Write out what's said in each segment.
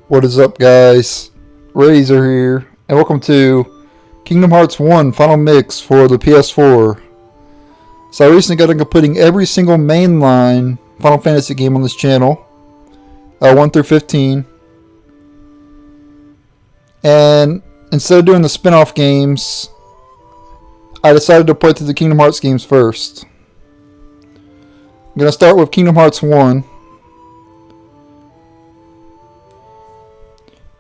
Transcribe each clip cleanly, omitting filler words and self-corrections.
What is up, guys? Razor here, and welcome to Kingdom Hearts 1 Final Mix for the PS4. So I recently got to completing every single mainline Final Fantasy game on this channel, 1 through 15. And instead of doing the spin-off games, I decided to play through the Kingdom Hearts games first. I'm going to start with Kingdom Hearts 1.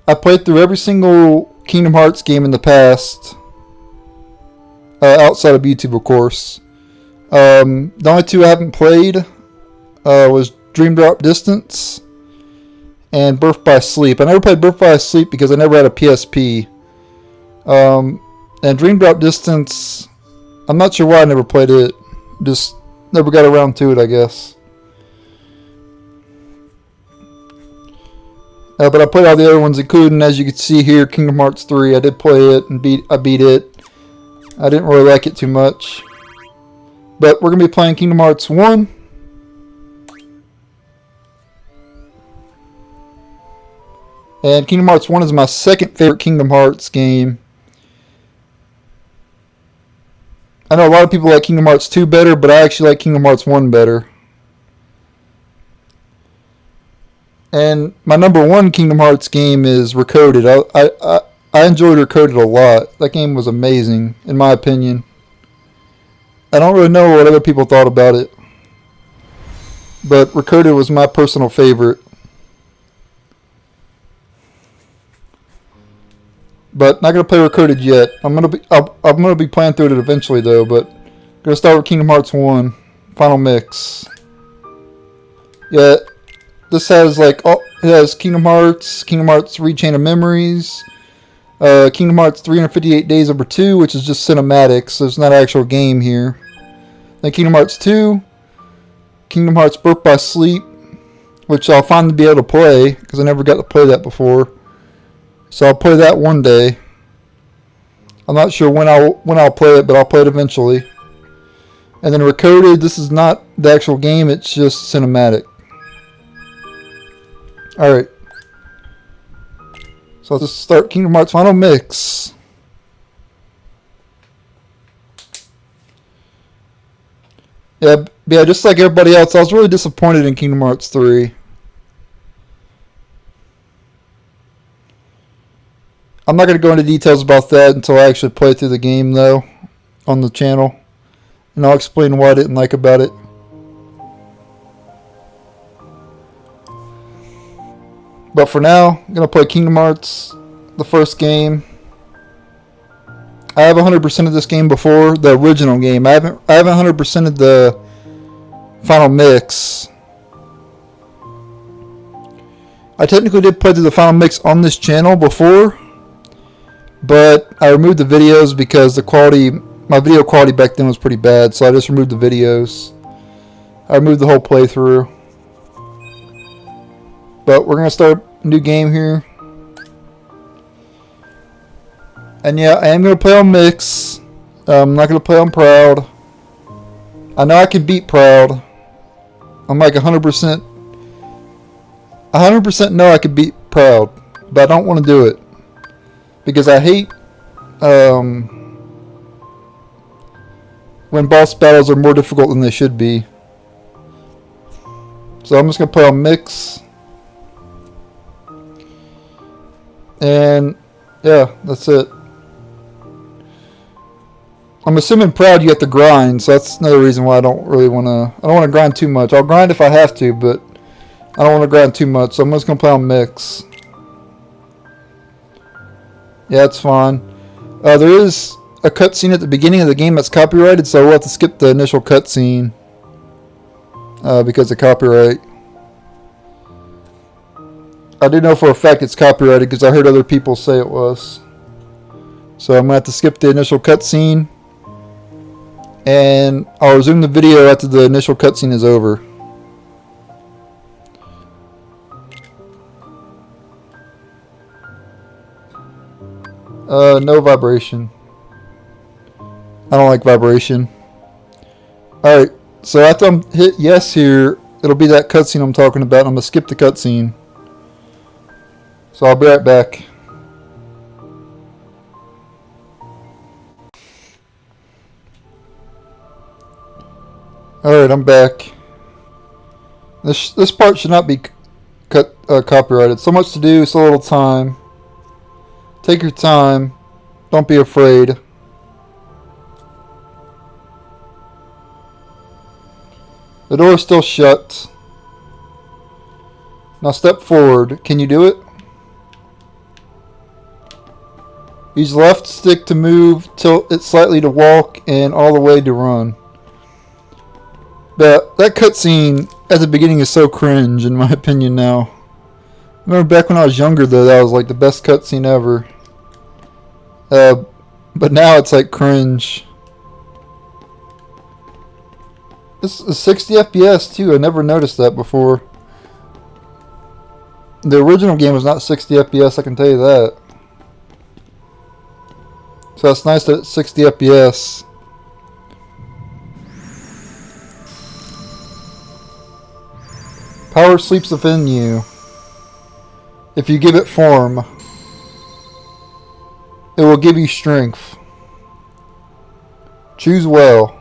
I played through every single Kingdom Hearts game in the past, outside of YouTube, of course. The only two I haven't played was Dream Drop Distance and Birth by Sleep. I never played Birth by Sleep because I never had a PSP. And Dream Drop Distance, I'm not sure why I never played it. Just never got around to it, I guess. But I played all the other ones, including, as you can see here, Kingdom Hearts 3. I did play it and I beat it. I didn't really like it too much. But we're going to be playing Kingdom Hearts 1. And Kingdom Hearts 1 is my second favorite Kingdom Hearts game. I know a lot of people like Kingdom Hearts 2 better, but I actually like Kingdom Hearts 1 better. And my number one Kingdom Hearts game is Recoded. I enjoyed Recoded a lot. That game was amazing, in my opinion. I don't really know what other people thought about it, but Recoded was my personal favorite. But not gonna play Recoded yet. I'm gonna be playing through it eventually though. But gonna start with Kingdom Hearts 1 Final Mix. Yeah. This has it has Kingdom Hearts 3 Chain of Memories, Kingdom Hearts 358 Days Over 2, which is just cinematics, so it's not an actual game here. Then Kingdom Hearts 2, Kingdom Hearts Birth by Sleep, which I'll finally be able to play, because I never got to play that before. So I'll play that one day. I'm not sure when I'll play it, but I'll play it eventually. And then Recoded, this is not the actual game, it's just cinematic. Alright, so let's start Kingdom Hearts Final Mix. Yeah, just like everybody else, I was really disappointed in Kingdom Hearts 3. I'm not going to go into details about that until I actually play through the game, though, on the channel. And I'll explain what I didn't like about it. But for now, I'm going to play Kingdom Hearts, the first game. I have 100% of this game before, the original game. I haven't 100% of the Final Mix. I technically did play through the Final Mix on this channel before, but I removed the videos because my video quality back then was pretty bad, so I just removed the videos. I removed the whole playthrough. But we're going to start a new game here. And yeah, I am going to play on Mix. I'm not going to play on Proud. I know I can beat Proud. I'm like 100%. 100% know I can beat Proud. But I don't want to do it. Because I hate when boss battles are more difficult than they should be. So I'm just going to play on Mix. And yeah, that's it. I'm assuming Proud you have to grind, so that's another reason why I don't want to grind too much. I'll grind if I have to, but I don't want to grind too much, so I'm just going to play on Mix. Yeah, it's fine. There is a cutscene at the beginning of the game that's copyrighted, so we'll have to skip the initial cutscene because of copyright. I do know for a fact it's copyrighted because I heard other people say it was. So I'm going to have to skip the initial cutscene. And I'll resume the video after the initial cutscene is over. No vibration. I don't like vibration. Alright, so after I hit yes here, it'll be that cutscene I'm talking about. I'm going to skip the cutscene. So I'll be right back. Alright, I'm back. This part should not be copyrighted. So much to do, so little time. Take your time. Don't be afraid. The door is still shut. Now step forward. Can you do it? Use left stick to move, tilt it slightly to walk, and all the way to run. But that cutscene at the beginning is so cringe, in my opinion now. I remember back when I was younger, though, that was like the best cutscene ever. But now it's like cringe. This is 60 FPS too. I never noticed that before. The original game was not 60 FPS, I can tell you that. So it's nice that it's 60 FPS. Power sleeps within you. If you give it form, it will give you strength. Choose well.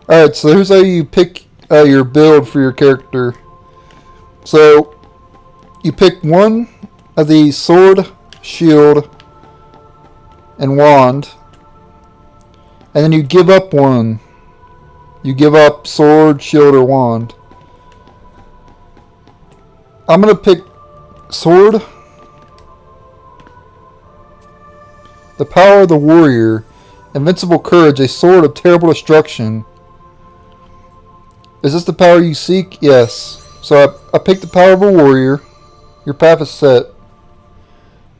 Alright, so here's how you pick your build for your character. So, you pick one of the sword, shield, and wand. And then you give up one. You give up sword, shield, or wand. I'm going to pick sword. The power of the warrior. Invincible courage, a sword of terrible destruction. Is this the power you seek? Yes. So I picked the power of a warrior. Your path is set.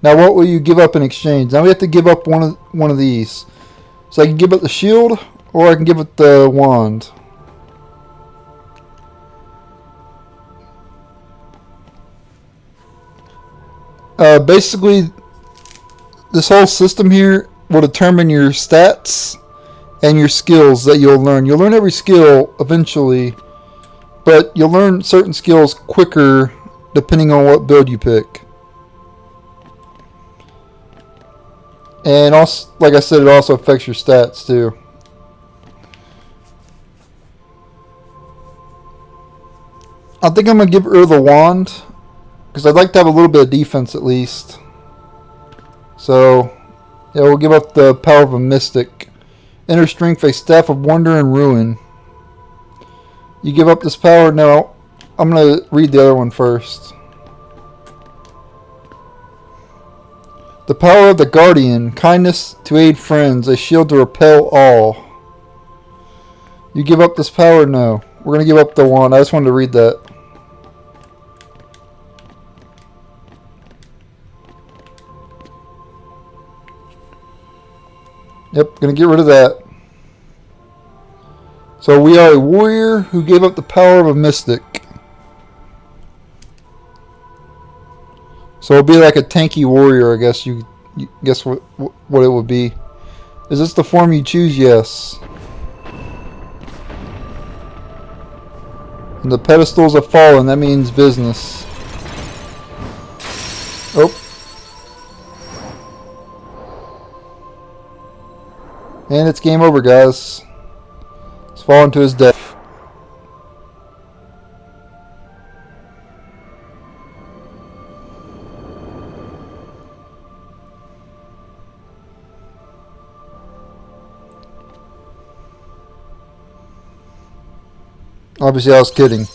Now what will you give up in exchange? Now we have to give up one of these. So I can give up the shield, or I can give it the wand. Basically, this whole system here will determine your stats and your skills that you'll learn. You'll learn every skill eventually, but you'll learn certain skills quicker depending on what build you pick. And also, like I said, it also affects your stats too. I think I'm going to give her the wand, because I'd like to have a little bit of defense at least. So, yeah, we'll give up the power of a mystic. Inner strength, a staff of wonder and ruin. You give up this power? No. I'm going to read the other one first. The power of the guardian. Kindness to aid friends. A shield to repel all. You give up this power? No. We're going to give up the wand. I just wanted to read that. Yep, going to get rid of that. So we are a warrior who gave up the power of a mystic. So it'll be like a tanky warrior, I guess. You guess what it would be. Is this the form you choose? Yes. And the pedestals have fallen. That means business. Oh. And it's game over, guys. He's fallen to his death. Obviously, I was kidding.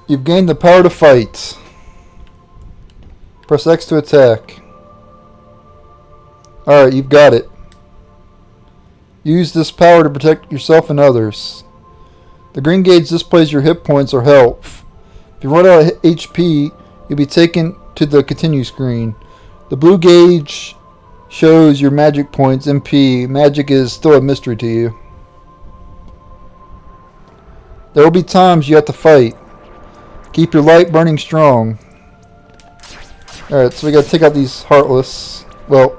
You've gained the power to fight. Press X to attack. Alright, you've got it. Use this power to protect yourself and others. The green gauge displays your hit points or health. If you run out of HP, you'll be taken to the continue screen. The blue gauge shows your magic points, MP. Magic is still a mystery to you. There will be times you have to fight. Keep your light burning strong. Alright, so we gotta take out these Heartless. Well,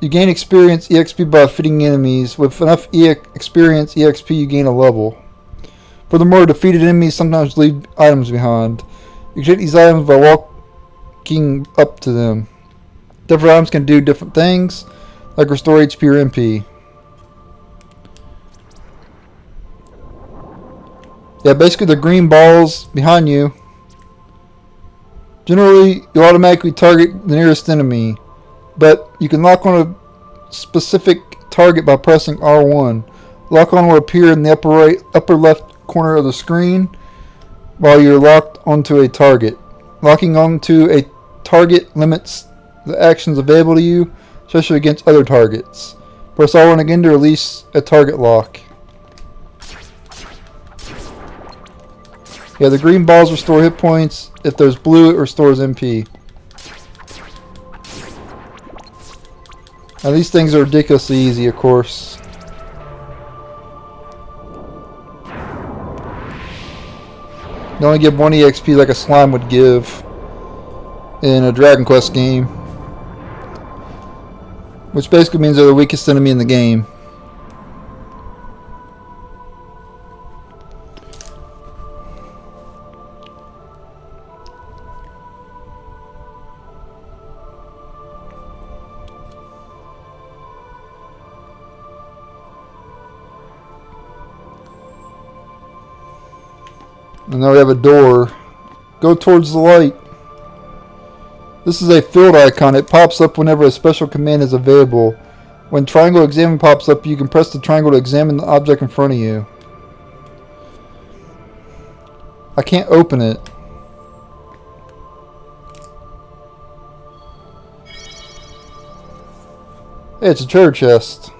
you gain experience EXP by defeating enemies. With enough experience EXP, you gain a level. Furthermore, defeated enemies sometimes leave items behind. You can take these items by walking up to them. Different items can do different things, like restore HP or MP. Yeah, basically the green balls behind you. Generally, you automatically target the nearest enemy, but you can lock on a specific target by pressing R1. Lock on will appear in the upper left corner of the screen while you're locked onto a target. Locking onto a target limits the actions available to you, especially against other targets. Press R1 again to release a target lock. Yeah, the green balls restore hit points. If there's blue, it restores MP. Now these things are ridiculously easy, of course. They only give 1 EXP like a slime would give in a Dragon Quest game. Which basically means they're the weakest enemy in the game. And now we have a door. Go towards the light. This is a field icon. It pops up whenever a special command is available. When triangle examine pops up, you can press the triangle to examine the object in front of you. I can't open it. Hey, it's a treasure chest.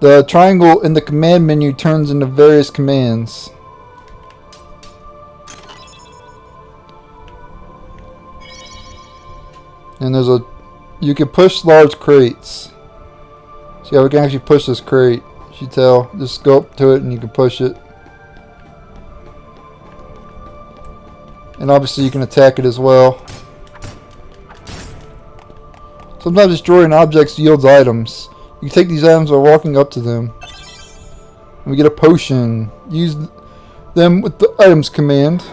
The triangle in the command menu turns into various commands. And you can push large crates. See how we can actually push this crate. You tell, just go up to it and you can push it. And obviously you can attack it as well. Sometimes destroying objects yields items. You can take these items by walking up to them. And we get a potion. Use them with the items command.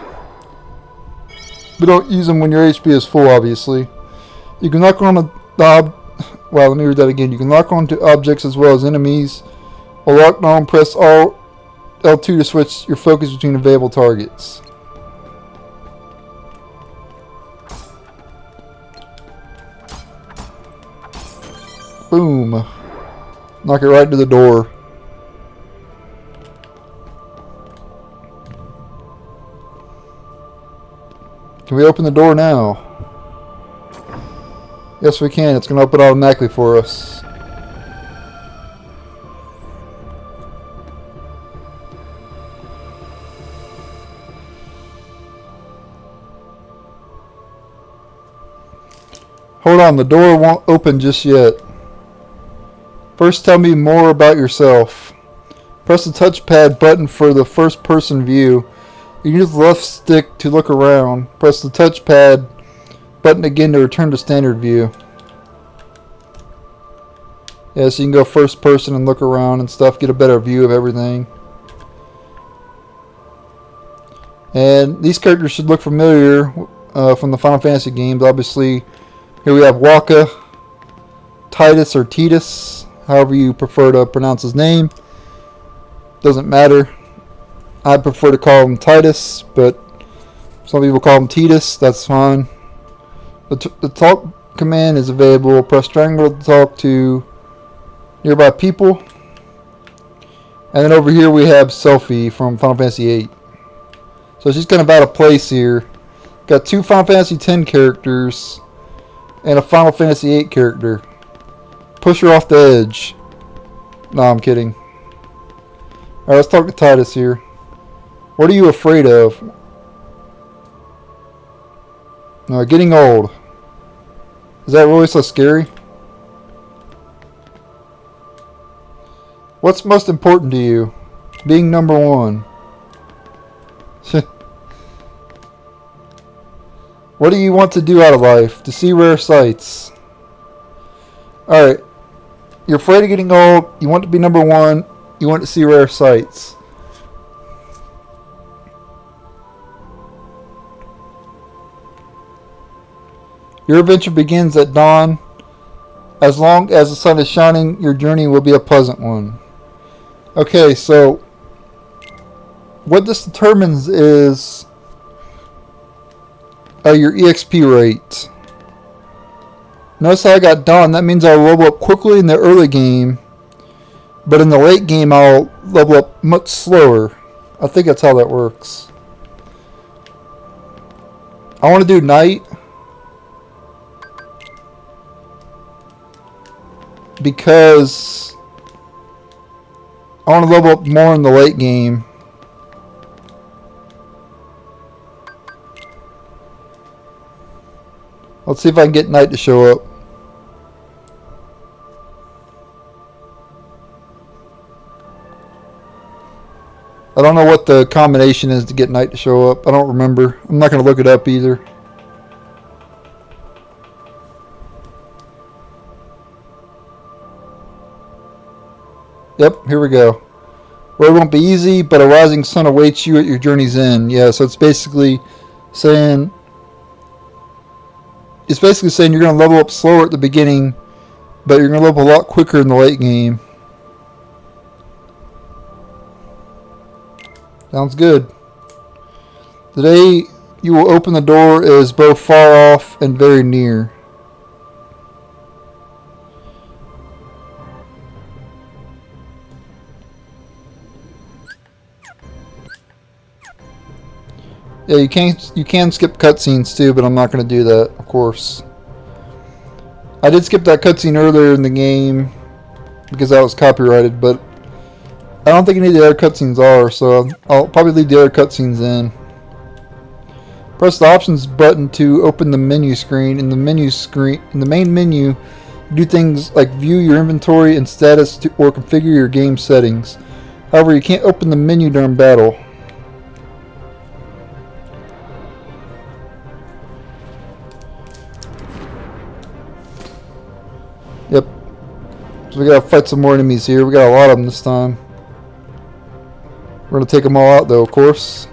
But don't use them when your HP is full, obviously. You can lock on a well, let me read that again. You can lock on to objects as well as enemies. Or lock on, press L2 to switch your focus between available targets. Boom. Knock it right into the door. Can we open the door now? Yes, we can. It's going to open automatically for us. Hold on, the door won't open just yet. First, tell me more about yourself. Press the touchpad button for the first person view. You use the left stick to look around. Press the touchpad button again to return to standard view. Yeah, so you can go first person and look around and stuff, get a better view of everything. And these characters should look familiar from the Final Fantasy games. Obviously, here we have Waka, Titus or Titus, however you prefer to pronounce his name. Doesn't matter. I prefer to call him Titus, but some people call him Titus. That's fine. The talk command is available. Press triangle to talk to nearby people. And then over here we have Selphie from Final Fantasy VIII. So she's kind of out of place here. Got 2 Final Fantasy X characters and a Final Fantasy VIII character. Push her off the edge. No, I'm kidding. Alright, let's talk to Titus here. What are you afraid of? No, getting old. Is that really so scary? What's most important to you? Being number 1. What do you want to do out of life? To see rare sights. Alright. You're afraid of getting old. You want to be number 1. You want to see rare sights. Your adventure begins at dawn. As long as the sun is shining, your journey will be a pleasant one. Okay, so what this determines is your EXP rate. Notice how I got dawn. That means I'll level up quickly in the early game, but in the late game I'll level up much slower. I think that's how that works. I want to do night because I want to level up more in the late game. Let's see if I can get night to show up. I don't know what the combination is to get night to show up. I don't remember. I'm not going to look it up either. Yep, here we go. Well, it won't be easy, but a rising sun awaits you at your journey's end. Yeah, so it's basically saying you're going to level up slower at the beginning, but you're going to level a lot quicker in the late game. Sounds good. Today you will open the door is both far off and very near. Yeah, you can skip cutscenes too, but I'm not going to do that, of course. I did skip that cutscene earlier in the game because that was copyrighted, but I don't think any of the other cutscenes are, so I'll probably leave the other cutscenes in. Press the options button to open the menu screen. In the main menu, do things like view your inventory and status or configure your game settings. However, you can't open the menu during battle. Yep. So we gotta fight some more enemies here. We got a lot of them this time. We're gonna take them all out though, of course.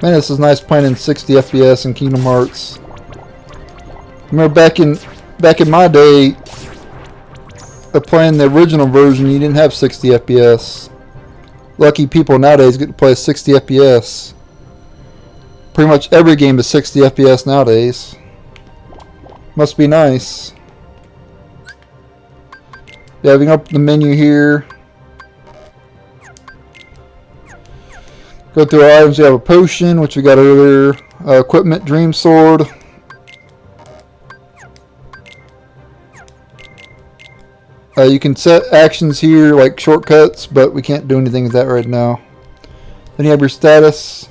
Man, this is nice playing in 60 FPS in Kingdom Hearts. Remember back in my day of playing the original version, you didn't have 60 FPS. Lucky people nowadays get to play 60 FPS. Pretty much every game is 60 FPS nowadays. Must be nice. Yeah, we can open the menu here. Go through our items. We have a potion, which we got earlier. Equipment, dream sword. You can set actions here, like shortcuts, but we can't do anything with that right now. Then you have your status.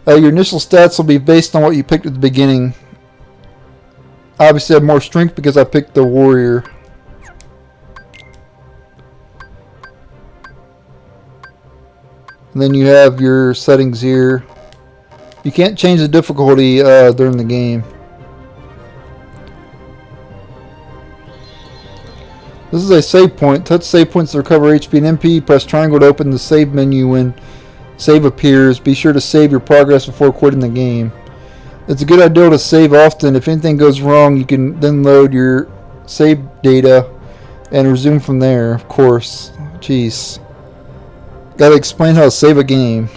Your initial stats will be based on what you picked at the beginning. Obviously I have more strength because I picked the warrior. And then you have your settings here. You can't change the difficulty during the game. This is a save point. Touch save points to recover HP and MP. Press triangle to open the save menu when save appears. Be sure to save your progress before quitting the game. It's a good idea to save often. If anything goes wrong, you can then load your save data and resume from there, of course. Jeez. Gotta explain how to save a game.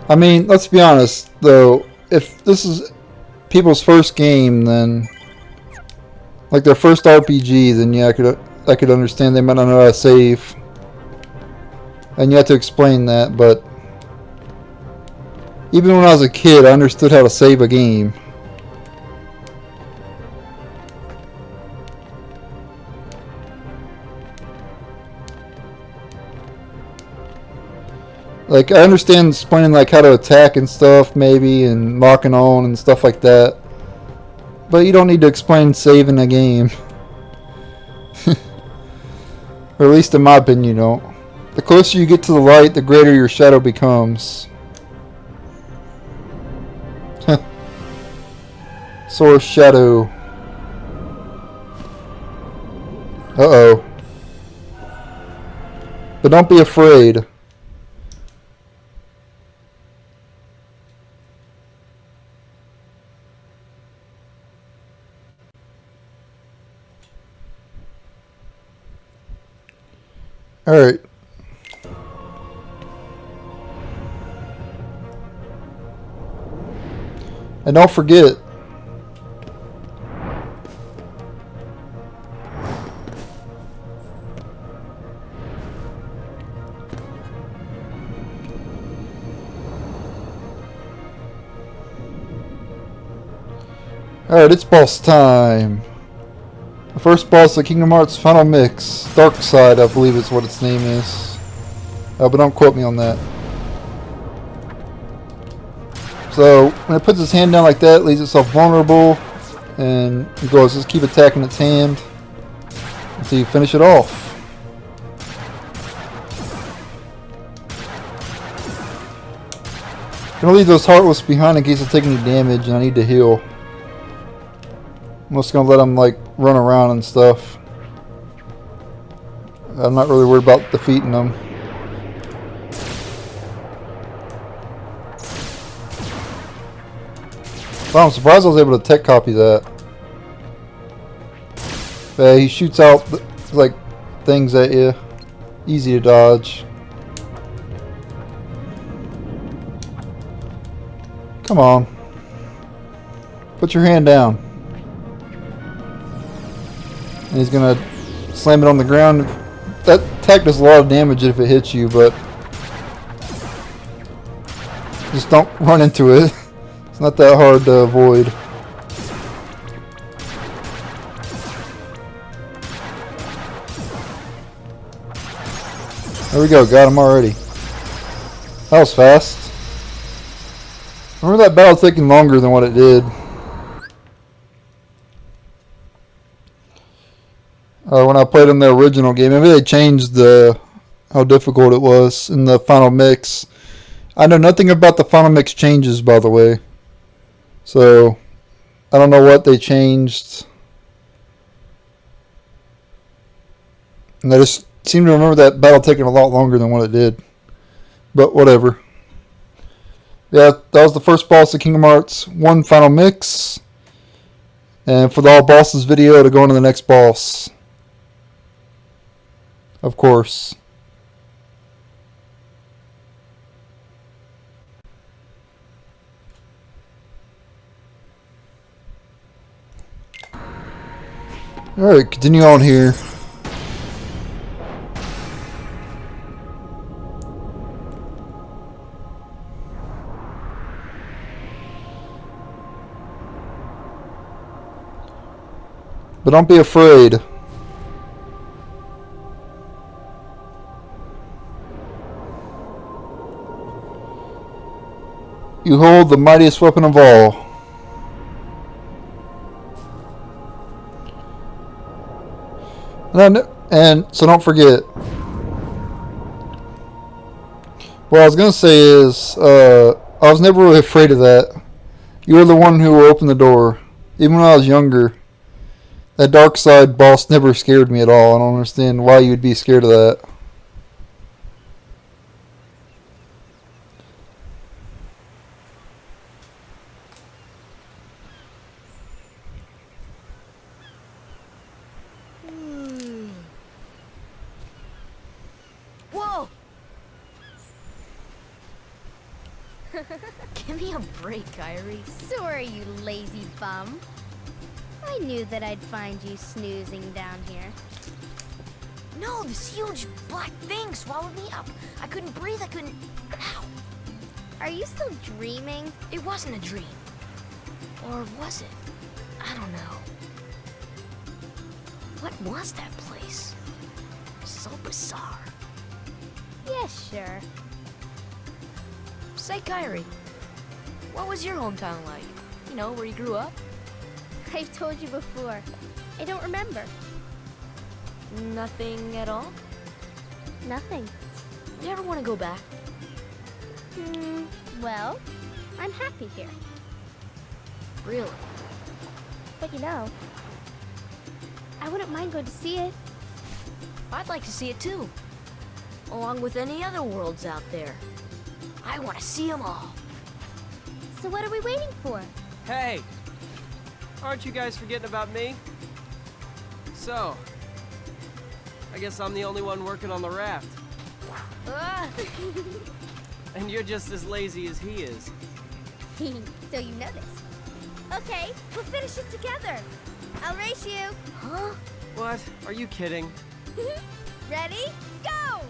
I mean, let's be honest, though. If this is people's first game, then like their first RPG, then yeah, I could understand they might not know how to save, and you have to explain that. But even when I was a kid, I understood how to save a game. Like, I understand explaining like how to attack and stuff, maybe, and locking on and stuff like that. But you don't need to explain saving a game. Or at least in my opinion, you don't. The closer you get to the light, the greater your shadow becomes. Source Shadow. Uh-oh. But don't be afraid. Alright. And don't forget. Alright, it's boss time. The first boss of Kingdom Hearts Final Mix. Dark Side, I believe is what its name is. But don't quote me on that. So, when it puts its hand down like that, it leaves itself vulnerable. And it goes, just keep attacking its hand until you finish it off. I'm going to leave those Heartless behind in case I take any damage and I need to heal. I'm just going to let them like run around and stuff. I'm not really worried about defeating them. Wow, I'm surprised I was able to tech copy that. Yeah, he shoots out like things at you. Easy to dodge. Come on. Put your hand down. And he's gonna slam it on the ground. That attack does a lot of damage if it hits you, but just don't run into it. It's not that hard to avoid. There we go, got him already. That was fast. I remember that battle taking longer than what it did. When I played in the original game, maybe they changed how difficult it was in the final mix. I know nothing about the final mix changes, by the way. So, I don't know what they changed. And I just seem to remember that battle taking a lot longer than what it did. But whatever. Yeah, that was the first boss of Kingdom Hearts 1 Final Mix. And for the all bosses video to go into the next boss. Of course. Alright, continue on here. But don't be afraid. You hold the mightiest weapon of all. And so don't forget. What I was going to say is, I was never really afraid of that. You were the one who opened the door. Even when I was younger. That dark side boss never scared me at all. I don't understand why you would be scared of that. Whoa! Give me a break, Kyrie. Sorry, you lazy bum. I knew that I'd find you snoozing down here. No, this huge black thing swallowed me up. I couldn't breathe, I couldn't... Ow! Are you still dreaming? It wasn't a dream. Or was it? I don't know. What was that place? So bizarre. Yeah, sure. Say, Kyrie, what was your hometown like? You know, where you grew up? I've told you before. I don't remember. Nothing at all? Nothing. You ever want to go back? Well, I'm happy here. Really? but you know. I wouldn't mind going to see it. I'd like to see it too. Along with any other worlds out there. I want to see them all. So what are we waiting for? Hey! Aren't you guys forgetting about me? So, I guess I'm the only one working on the raft. And you're just as lazy as he is. So you know this. Okay, we'll finish it together. I'll race you. Huh? What? Are you kidding? Ready? Go!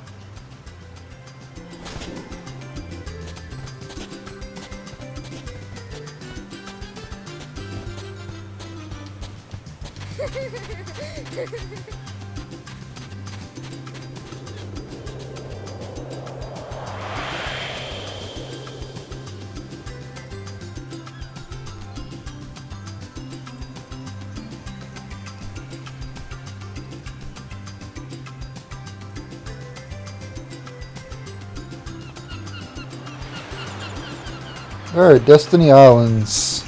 Alright, Destiny Islands.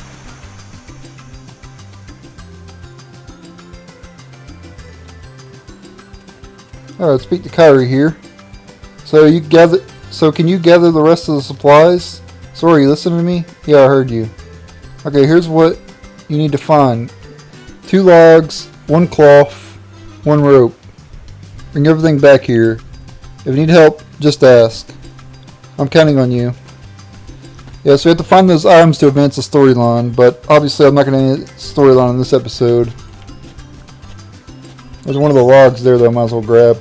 Alright, speak to Kyrie here. So can you gather the rest of the supplies? Sorry, you listening to me? Yeah, I heard you. Okay, here's what you need to find. 2 logs, 1 cloth, 1 rope. Bring everything back here. If you need help, just ask. I'm counting on you. Yeah, so we have to find those items to advance the storyline, but obviously I'm not going to end the storyline in this episode. There's one of the logs there that I might as well grab.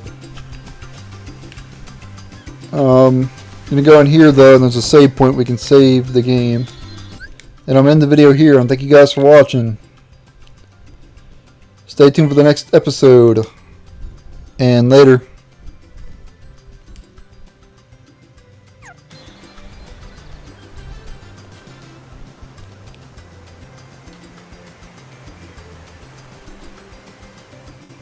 I'm going to go in here though, and there's a save point we can save the game. And I'm in the video here, and thank you guys for watching. Stay tuned for the next episode. And later.